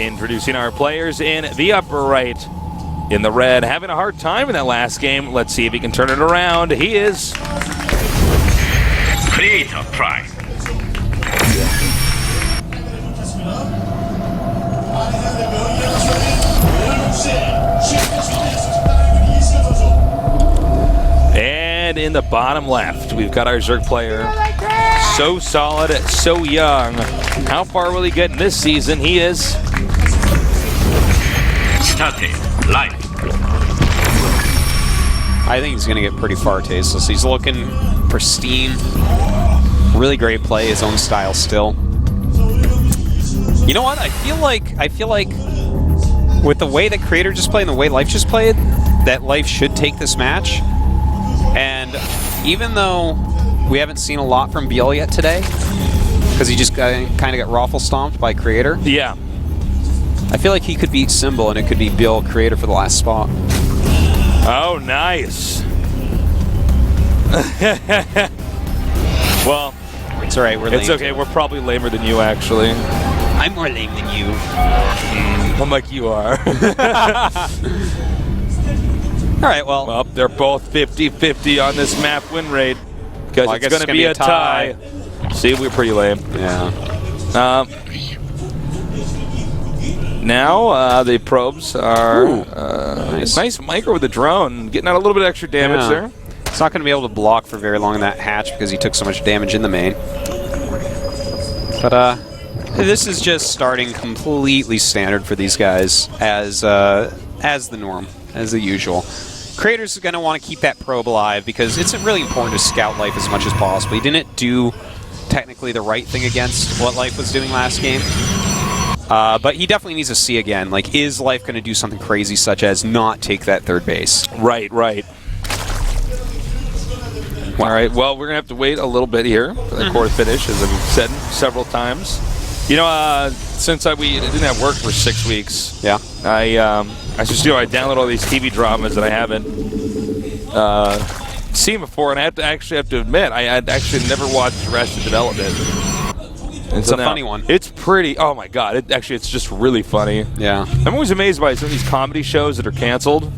Introducing our players in the upper right. In the red, having a hard time in that last game. Let's see if he can turn it around. He is. Creator Prize. And in the bottom left, we've got our Zerg player. So solid, so young. How far will he get in this season? He is. Started live. I think he's going to get pretty far, Tasteless. He's looking pristine. Really great play, his own style still. You know what? I feel like with the way that Creator just played and the way Life just played, that Life should take this match. And even though we haven't seen a lot from Biel yet today, because he just kind of got raffle stomped by Creator. Yeah. I feel like he could beat Symbol, and it could be Biel Creator for the last spot. Oh, nice. Well, it's all right. It's okay. We're probably lamer than you, actually. I'm more lame than you. I'm like you are. All right, well, they're both 50-50 on this map win rate because well, it's going to be a tie. See, we're pretty lame. Yeah. Now the probes are nice micro with the drone, getting out a little bit of extra damage there. It's not going to be able to block for very long in that hatch because he took so much damage in the main. But this is just starting completely standard for these guys as the norm, as the usual. Creator's going to want to keep that probe alive because it's really important to scout Life as much as possible. He didn't do technically the right thing against what Life was doing last game. But he definitely needs to see again, like, is Life going to do something crazy such as not take that third base? Right. All right, well, we're going to have to wait a little bit here for the core finish, as I've said several times. You know, since we didn't have work for 6 weeks, yeah, I download all these TV dramas that I haven't seen before, and I have to admit, I had actually never watched Arrested Development. It's a funny one. It's pretty. Oh my god! It's just really funny. Yeah, I'm always amazed by some of these comedy shows that are canceled.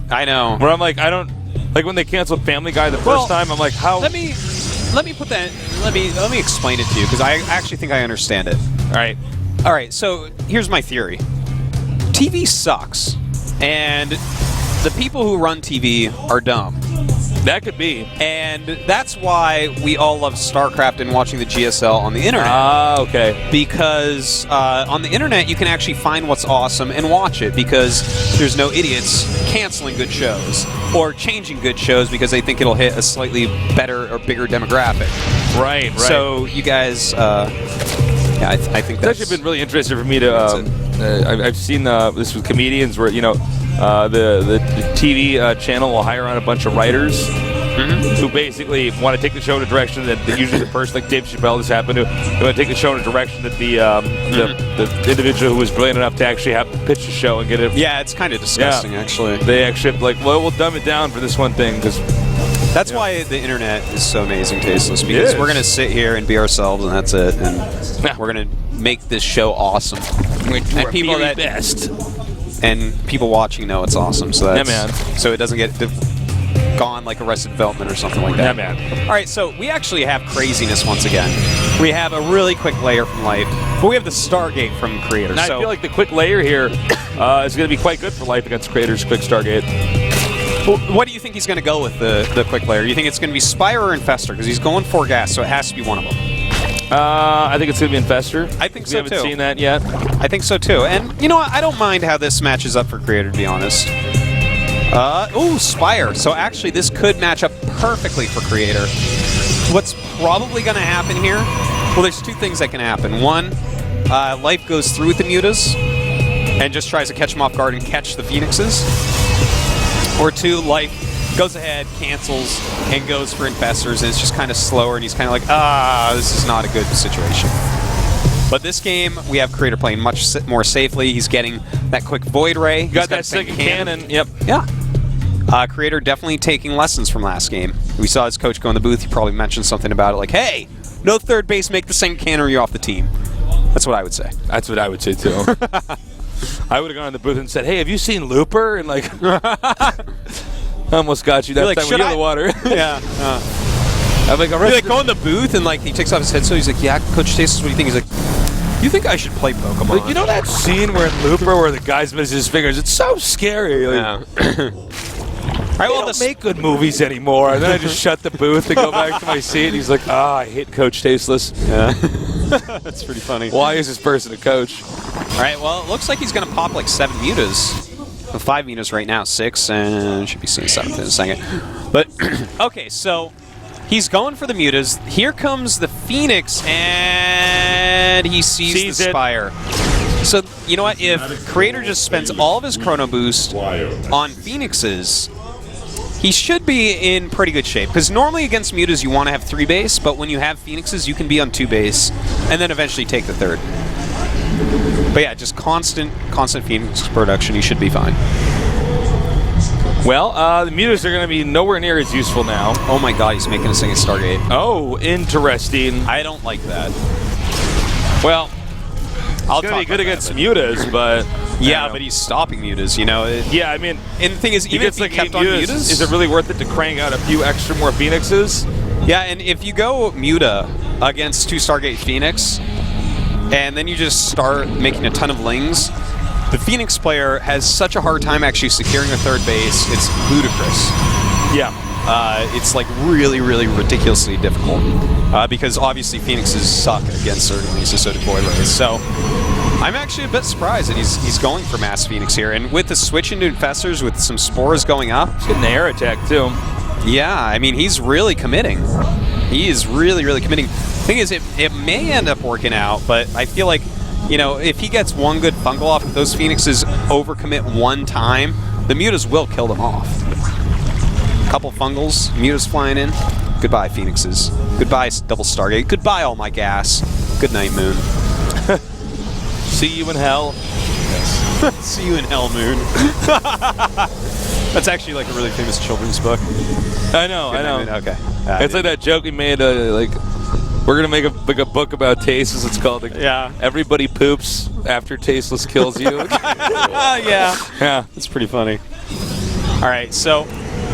I know. Where I'm like, I don't like when they canceled Family Guy the first time. I'm like, how? Let me put that. Let me explain it to you because I actually think I understand it. All right. So here's my theory. TV sucks, and the people who run TV are dumb. That could be. And that's why we all love StarCraft and watching the GSL on the internet. Ah, okay. Because on the internet, you can actually find what's awesome and watch it because there's no idiots canceling good shows or changing good shows because they think it'll hit a slightly better or bigger demographic. Right. So you guys, I think that's... It's actually been really interesting for me to... I've seen this with comedians where, you know, the TV channel will hire on a bunch of writers who basically want to take the show in a direction that usually the person like Dave Chappelle has happened to want to take the show in a direction that the individual who was brilliant enough to actually have to pitch the show and get it. Yeah, it's kind of disgusting, actually. They actually like, well, we'll dumb it down for this one thing because that's why the internet is so amazing, Tasteless, because we're going to sit here and be ourselves and that's it, and we're going to make this show awesome. And people that best. And people watching know it's awesome, so that's, man. So it doesn't get gone like Arrested Development or something like that. Yeah, man. All right, so we actually have craziness once again. We have a really quick layer from Life, but we have the Stargate from Creator. And I feel like the quick layer here is going to be quite good for Life against Creator's quick Stargate. Well, what do you think he's going to go with the quick layer? You think it's going to be Spire or Infestor? Because he's going 4 gas, so it has to be one of them. I think it's going to be Infestor. I think so, too. We haven't seen that yet. I think so, too. And, you know what? I don't mind how this matches up for Creator, to be honest. Spire. So, actually, this could match up perfectly for Creator. What's probably going to happen here? Well, there's 2 things that can happen. One, Life goes through with the mutas and just tries to catch them off guard and catch the Phoenixes. Or 2, Life goes ahead, cancels, and goes for Infestors, and it's just kind of slower, and he's kind of like, this is not a good situation. But this game, we have Creator playing much more safely. He's getting that quick Void Ray. Got that second cannon. Yep. Yeah. Creator definitely taking lessons from last game. We saw his coach go in the booth. He probably mentioned something about it, like, hey, no third base, make the second cannon or you're off the team. That's what I would say. That's what I would say, too. I would have gone in the booth and said, "Hey, have you seen Looper?" And like, I almost got you that like, time when you're in the water. Yeah. I'm like, He like go in the booth and like he takes off his headset. He's like, "Yeah, Coach Stasis, what do you think?" He's like, "You think I should play Pokemon?" Like, you know that scene where in Looper where the guy's missing his fingers? It's so scary. Like, Yeah. All right, well, don't make good movies anymore. And then I just shut the booth and go back to my seat. And he's like, I hate Coach Tasteless. Yeah. That's pretty funny. Why is this person a coach? All right, well, it looks like he's going to pop like 7 mutas. 5 mutas right now, 6, and should be seeing 7th in a second. But, okay, so he's going for the mutas. Here comes the Phoenix, and he sees the Spire. So, you know what? If Creator just spends all of his Chrono Boost on Phoenixes, he should be in pretty good shape. Because normally against mutas, you want to have 3 base, but when you have Phoenixes, you can be on 2 base, and then eventually take the 3rd. But yeah, just constant Phoenix production, you should be fine. Well, the mutas are going to be nowhere near as useful now. Oh my god, he's making a second Stargate. Oh, interesting. I don't like that. Well, it's going to be good against mutas, but... Yeah, but he's stopping mutas, you know? Yeah, I mean... And the thing is, even if he like kept on mutas... Is it really worth it to crank out a few extra more Phoenixes? Yeah, and if you go muta against 2 Stargate Phoenix, and then you just start making a ton of Lings, the Phoenix player has such a hard time actually securing a 3rd base, it's ludicrous. Yeah. It's like really, really ridiculously difficult. Because obviously Phoenixes suck against Zerglings, and so do Boilers. So I'm actually a bit surprised that he's going for Mass Phoenix here. And with the switch into Infestors, with some Spores going up. He's getting the air attack too. Yeah, I mean, he's really committing. He is really, really committing. Thing is, it may end up working out, but I feel like, you know, if he gets one good fungal off, if those Phoenixes overcommit one time, the mutas will kill them off. Couple fungals, mutas flying in. Goodbye, Phoenixes. Goodbye, double Stargate. Goodbye, all my gas. Good night, Moon. See you in hell. Yes. See you in hell, Moon. That's actually like a really famous children's book. I know, I know. Okay. It's like that joke we made, like, we're going to make a book about Tasteless. It's called, like, Everybody Poops After Tasteless Kills You. Yeah. That's pretty funny. All right, so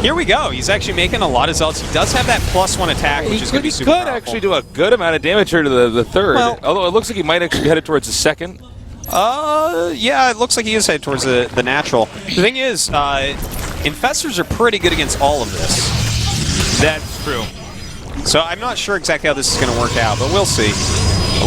here we go. He's actually making a lot of Zealots. He does have that +1 attack, which is going to be super powerful. He could actually do a good amount of damage here to the 3rd. Well, although it looks like he might actually be headed towards the 2nd. Yeah, it looks like he is headed towards the natural. The thing is, Infestors are pretty good against all of this. That's true. So I'm not sure exactly how this is going to work out, but we'll see.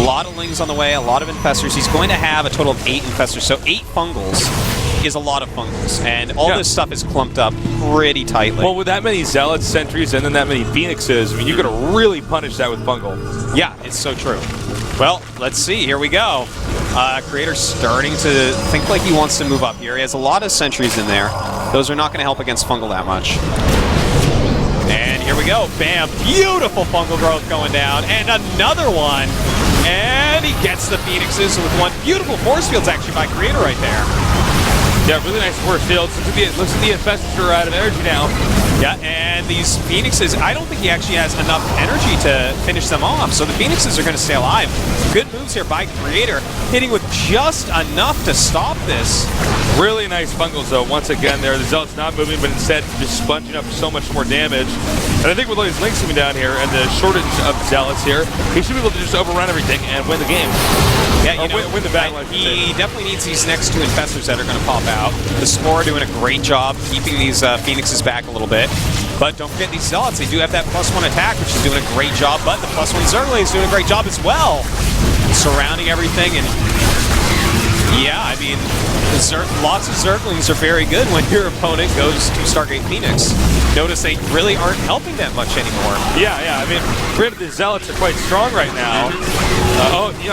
A lot of Lings on the way, a lot of Infestors. He's going to have a total of 8 Infestors, so 8 Fungals is a lot of Fungals, and all this stuff is clumped up pretty tightly. Well, with that many Zealots, Sentries, and then that many Phoenixes, I mean, you could really punish that with Fungal. Yeah, it's so true. Well, let's see. Here we go. Creator's starting to think like he wants to move up here. He has a lot of Sentries in there. Those are not going to help against Fungal that much. And here we go. Bam. Beautiful Fungal growth going down. And another one. And he gets the Phoenixes with one. Beautiful force fields actually by Creator right there. Yeah, really nice force fields. Looks like the Infestors are out of energy now. Yeah, and these Phoenixes, I don't think he actually has enough energy to finish them off, so the Phoenixes are going to stay alive. Good moves here by Creator, hitting with just enough to stop this. Really nice Fungals, though. Once again, there, the Zealot's not moving, but instead just sponging up so much more damage. And I think with all these Links coming down here and the shortage of Zealots here, he should be able to just overrun everything and win the game. Yeah, you know, win the battle. He definitely needs these next 2 Infestors that are going to pop out. The Spore doing a great job keeping these Phoenixes back a little bit. But don't forget these Zealots. They do have that +1 attack, which is doing a great job. But the +1 Zergling is doing a great job as well. Surrounding everything. And yeah, I mean, lots of Zerglings are very good when your opponent goes to Stargate Phoenix. Notice they really aren't helping that much anymore. Yeah, I mean, granted, the Zealots are quite strong right now.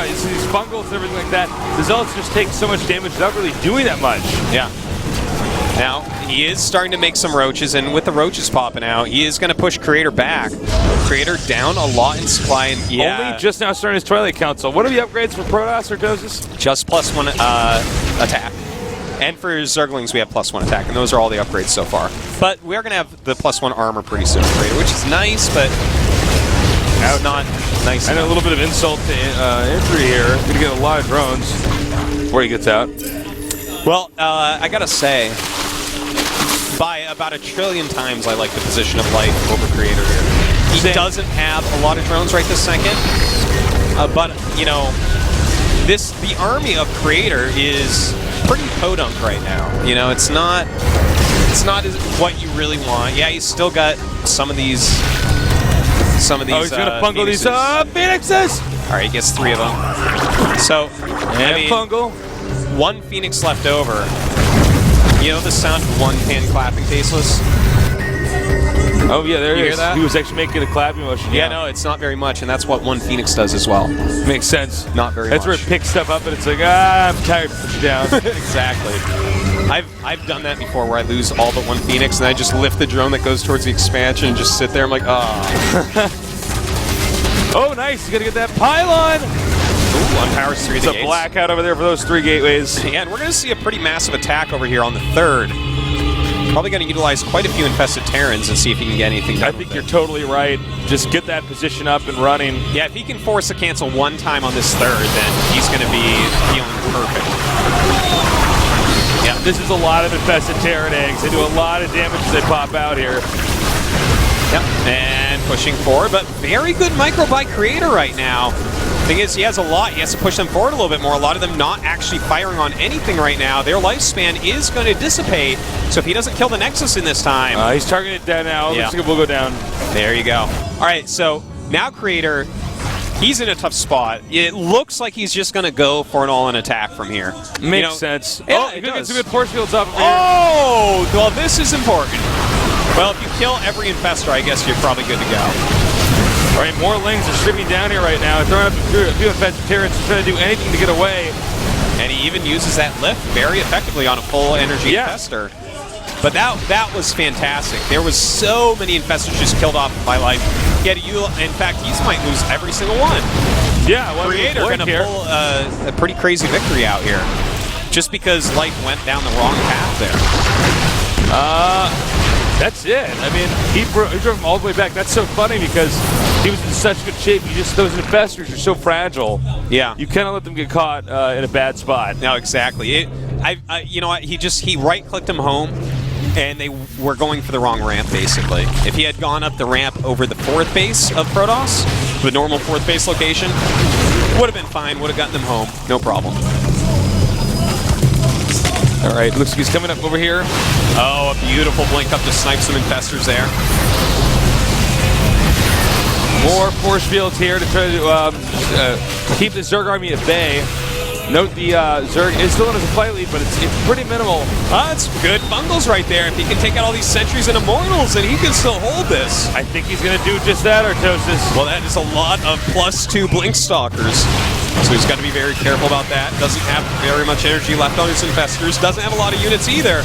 It's these Fungals and everything like that. The Zealots just take so much damage without really doing that much. Yeah. Now, he is starting to make some Roaches, and with the Roaches popping out, he is going to push Creator back. Creator down a lot in supply, and only just now starting his Twilight Council. What are the upgrades for Protoss or Dosis? Just +1 attack. And for Zerglings, we have +1 attack, and those are all the upgrades so far. But we are going to have the +1 armor pretty soon, Creator, which is nice, but it's not nice. And a little bit of insult to injury here. Going to get a lot of drones before he gets out. Well, I gotta say, by about 1 trillion times, I like the position of Life over Creator here. He doesn't have a lot of drones right this second, but you know, the army of Creator is pretty podunk right now. You know, it's not what you really want. Yeah, he's still got some of these. Oh, he's gonna fungal these Phoenixes. All right, he gets 3 of them. So, I mean, fungal. 1 Phoenix left over. You know the sound of 1 hand clapping tasteless? Oh yeah, there you he hear is. that? He was actually making a clapping motion. Yeah, no, it's not very much, and that's what 1 Phoenix does as well. Makes sense. Not very That's much. where it picks stuff up and it's like, I'm tired to push it down. Exactly. I've done that before where I lose all but 1 Phoenix and I just lift the drone that goes towards the expansion and just sit there. I'm like, Oh, nice. He's gonna get that pylon. Ooh, unpowers 3 of the It's a gates. blackout over there for those 3 gateways. Yeah, and we're going to see a pretty massive attack over here on the 3rd. Probably going to utilize quite a few infested Terrans and see if he can get anything done. I think you're totally right. Just get that position up and running. Yeah, if he can force a cancel 1 time on this 3rd, then he's going to be feeling perfect. Yeah, this is a lot of infested Terran eggs. They do a lot of damage as they pop out here. Yep, and pushing forward, but very good micro by Creator right now. Thing is, he has a lot. He has to push them forward a little bit more. A lot of them not actually firing on anything right now. Their lifespan is going to dissipate, so if he doesn't kill the Nexus in this time... He's targeting it down now. Yeah. Looks like it will go down. There you go. All right, so now Creator, he's in a tough spot. It looks like he's just going to go for an all-in attack from here. Makes sense. Yeah, He's it going to get does. some good force fields off of here. Oh, well, this is important. Well, if you kill every Infestor, I guess you're probably good to go. All right, more Lings are streaming down here right now. Throwing up a few infested Terrans, trying to do anything to get away. And he even uses that lift very effectively on a full energy Infestor. But that was fantastic. There was so many Infestors just killed off by Life. He had in fact, he might lose every single one. Yeah, well, Creator going to pull a pretty crazy victory out here. Just because Life went down the wrong path there. That's it. I mean, he drove him all the way back. That's so funny because he was in such good shape. Those infestors are so fragile. Yeah. You cannot let them get caught in a bad spot. No, exactly. You know what? He right-clicked him home, and they were going for the wrong ramp, basically. If he had gone up the ramp over the 4th base of Protoss, the normal 4th base location, would have been fine. Would have gotten them home. No problem. All right, looks like he's coming up over here. Oh, a beautiful blink up to snipe some Infestors there. More force fields here to try to keep the Zerg army at bay. Note the Zerg is still in his flight lead, but it's pretty minimal. It's good bungles right there. If he can take out all these sentries and immortals, then he can still hold this. I think he's going to do just that, Artosis. Well, that is a lot of +2 Blink Stalkers. So he's got to be very careful about that. Doesn't have very much energy left on his Infestors. Doesn't have a lot of units either.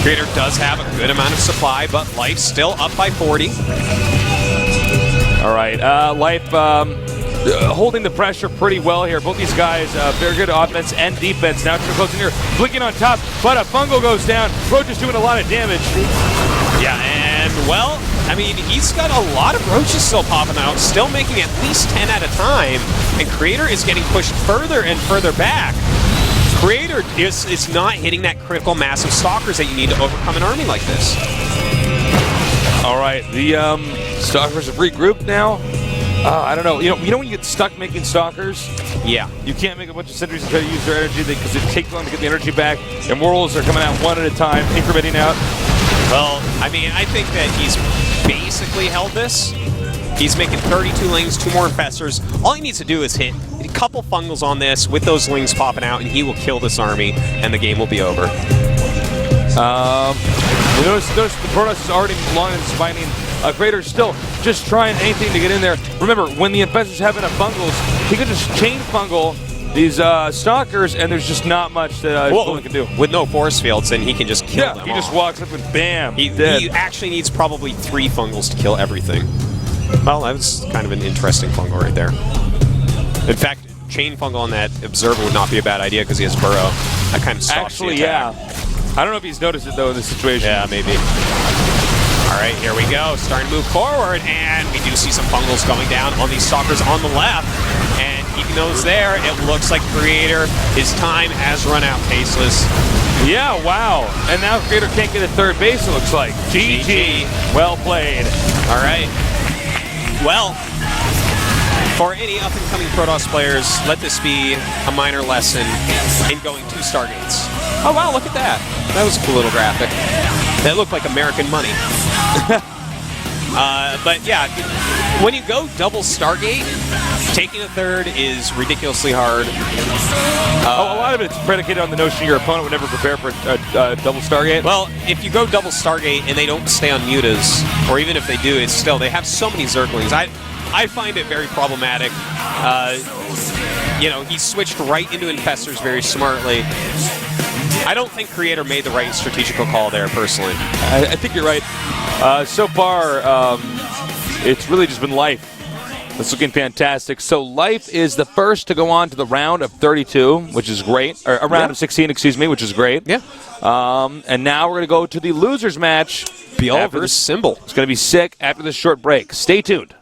Creator does have a good amount of supply, but Life still up by 40. All right, Life holding the pressure pretty well here. Both these guys, very good offense and defense. Now too close in here, blinking on top, but a fungal goes down. Roach is doing a lot of damage. Yeah, and well, I mean, he's got a lot of roaches still popping out, still making at least 10 at a time, and Creator is getting pushed further and further back. Creator is not hitting that critical mass of stalkers that you need to overcome an army like this. All right, the stalkers have regrouped now. I don't know. You know when you get stuck making stalkers? Yeah. You can't make a bunch of sentries and try to use their energy because it takes long to get the energy back. Immortals are coming out one at a time, incrementing out. Well, I mean, I think that he's basically held this. He's making 32 Lings, 2 more Infestors. All he needs to do is hit a couple fungals on this with those Lings popping out, and he will kill this army, and the game will be over. Notice the Protoss is already long and spining. Creator's still just trying anything to get in there. Remember, when the Infestors have enough fungals, he can just chain fungal these stalkers, and there's just not much that he can do. With no force fields, then he can just kill them he just off. walks up and bam, He actually needs probably 3 fungals to kill everything. Well, that was kind of an interesting fungal right there. In fact, chain fungal on that observer would not be a bad idea because he has burrow. That kind of stops the attack. I don't know if he's noticed it though in this situation. Yeah, maybe. All right, here we go. Starting to move forward, and we do see some fungals going down on these stalkers on the left. And keeping those there. It looks like Creator, his time has run out, Tasteless. Yeah, wow. And now Creator can't get a third base, it looks like. GG. Well played. All right. Well, for any up-and-coming Protoss players, let this be a minor lesson in going 2 Stargates. Oh, wow, look at that. That was a cool little graphic. That looked like American money. But yeah, when you go double Stargate, taking a third is ridiculously hard. A lot of it's predicated on the notion your opponent would never prepare for a double Stargate. Well, if you go double Stargate and they don't stay on mutas, or even if they do, it's still, they have so many Zerglings. I find it very problematic. You know, he switched right into Infestors very smartly. I don't think Creator made the right strategical call there, personally. I think you're right. So far, it's really just been Life. It's looking fantastic. So Life is the first to go on to the round of 32, which is great. Or a round of 16, excuse me, which is great. Yeah. And now we're going to go to the losers match. Beal versus Symbol. It's going to be sick after this short break. Stay tuned.